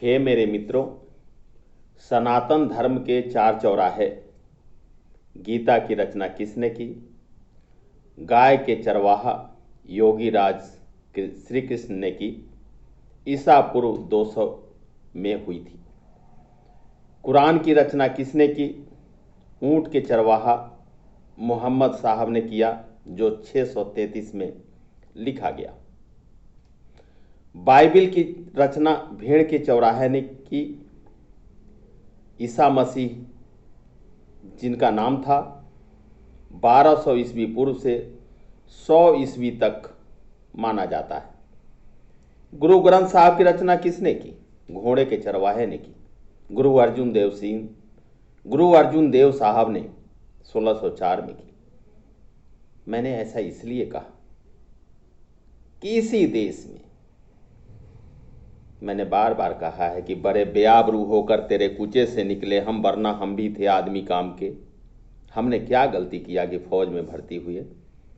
हे मेरे मित्रों, सनातन धर्म के चार चौराहे। गीता की रचना किसने की? गाय के चरवाहा योगी राज श्री कृष्ण ने की। ईसा पूर्व 200 में हुई थी। कुरान की रचना किसने की? ऊंट के चरवाहा मोहम्मद साहब ने किया, जो 633 में लिखा गया। बाइबिल की रचना भेड़ के चौराहे ने की। ईसा मसीह, जिनका नाम था, 1200 ईस्वी पूर्व से 100 ईस्वी तक माना जाता है। गुरु ग्रंथ साहब की रचना किसने की? घोड़े के चरवाहे ने की। गुरु अर्जुन देव साहब ने 1604 में की। मैंने ऐसा इसलिए कहा कि इसी देश में मैंने बार बार कहा है कि बड़े बेआबरू होकर तेरे कूचे से निकले हम, वरना हम भी थे आदमी काम के। हमने क्या गलती किया कि फौज में भर्ती हुए?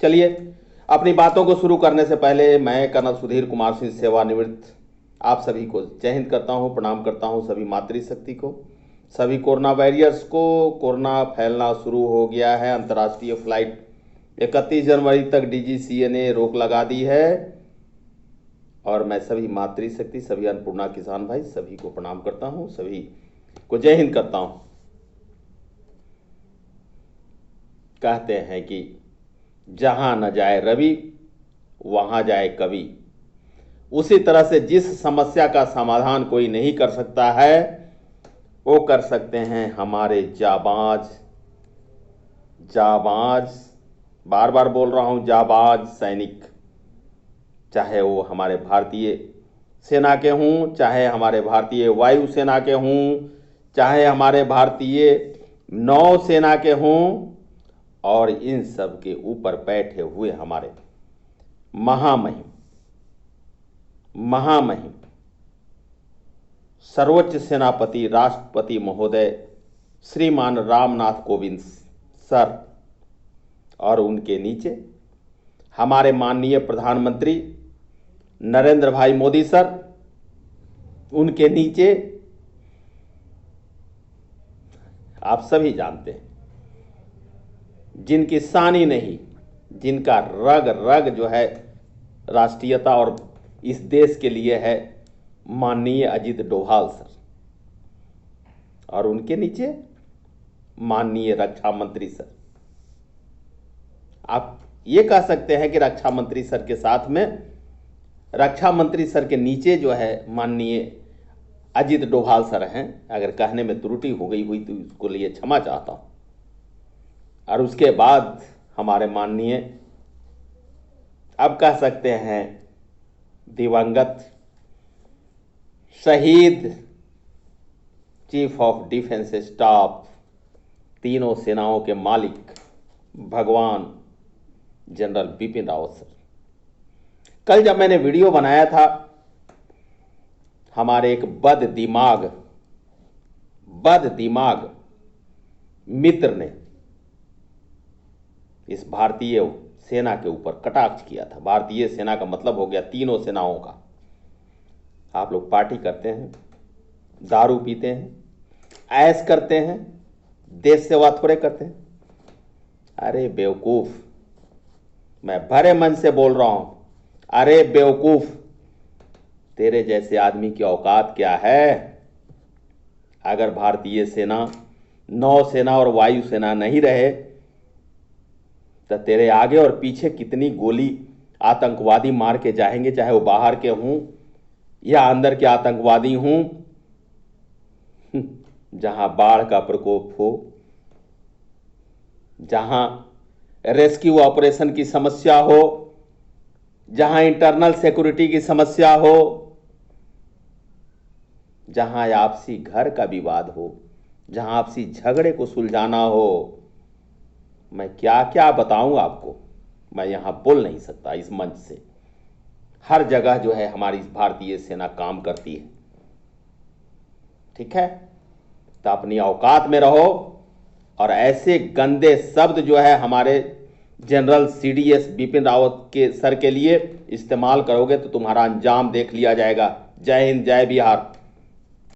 चलिए, अपनी बातों को शुरू करने से पहले मैं कर्नल सुधीर कुमार सिंह, सेवानिवृत्त, आप सभी को जय हिंद करता हूं, प्रणाम करता हूं। सभी मातृशक्ति को, सभी कोरोना वॉरियर्स को। कोरोना फैलना शुरू हो गया है। अंतर्राष्ट्रीय फ्लाइट 31 जनवरी तक DGCA ने रोक लगा दी है। और मैं सभी मातृशक्ति, सभी अन्नपूर्णा किसान भाई, सभी को प्रणाम करता हूं, सभी को जय हिंद करता हूं। कहते हैं कि जहां न जाए रवि वहां जाए कवि। उसी तरह से जिस समस्या का समाधान कोई नहीं कर सकता है, वो कर सकते हैं हमारे जाबाज, बार बार बोल रहा हूं, जाबाज सैनिक। चाहे वो हमारे भारतीय सेना के हों, चाहे हमारे भारतीय वायुसेना के हों, चाहे हमारे भारतीय नौसेना के हों, और इन सब के ऊपर बैठे हुए हमारे महामहिम सर्वोच्च सेनापति राष्ट्रपति महोदय श्रीमान रामनाथ कोविंद सर, और उनके नीचे हमारे माननीय प्रधानमंत्री नरेंद्र भाई मोदी सर, उनके नीचे आप सभी जानते हैं, जिनकी शानी नहीं, जिनका रग रग जो है राष्ट्रीयता और इस देश के लिए है, माननीय अजीत डोभाल सर, और उनके नीचे माननीय रक्षा मंत्री सर। आप ये कह सकते हैं कि रक्षा मंत्री सर के साथ में, रक्षा मंत्री सर के नीचे जो है माननीय अजीत डोभाल सर हैं। अगर कहने में त्रुटि हो गई हुई तो उसको लिए क्षमा चाहता हूं। और उसके बाद हमारे माननीय, अब कह सकते हैं दिवंगत शहीद चीफ ऑफ डिफेंस स्टाफ, तीनों सेनाओं के मालिक, भगवान जनरल बिपिन रावत सर। कल जब मैंने वीडियो बनाया था, हमारे एक बद दिमाग मित्र ने इस भारतीय सेना के ऊपर कटाक्ष किया था। भारतीय सेना का मतलब हो गया तीनों सेनाओं का। आप लोग पार्टी करते हैं, दारू पीते हैं, ऐश करते हैं, देश सेवा थोड़े करते हैं। अरे बेवकूफ, मैं भरे मन से बोल रहा हूं, अरे बेवकूफ, तेरे जैसे आदमी की औकात क्या है? अगर भारतीय सेना, नौसेना और वायुसेना नहीं रहे तो तेरे आगे और पीछे कितनी गोली आतंकवादी मार के जाएंगे, चाहे वो बाहर के हों या अंदर के आतंकवादी हों। जहां बाढ़ का प्रकोप हो, जहां रेस्क्यू ऑपरेशन की समस्या हो, जहां इंटरनल सिक्योरिटी की समस्या हो, जहां आपसी घर का विवाद हो, जहां आपसी झगड़े को सुलझाना हो, मैं क्या क्या बताऊं आपको, मैं यहां बोल नहीं सकता इस मंच से। हर जगह जो है हमारी भारतीय सेना काम करती है। ठीक है, तो अपनी औकात में रहो, और ऐसे गंदे शब्द जो है हमारे जनरल CDS बिपिन रावत के सर के लिए इस्तेमाल करोगे तो तुम्हारा अंजाम देख लिया जाएगा। जय हिंद, जय बिहार।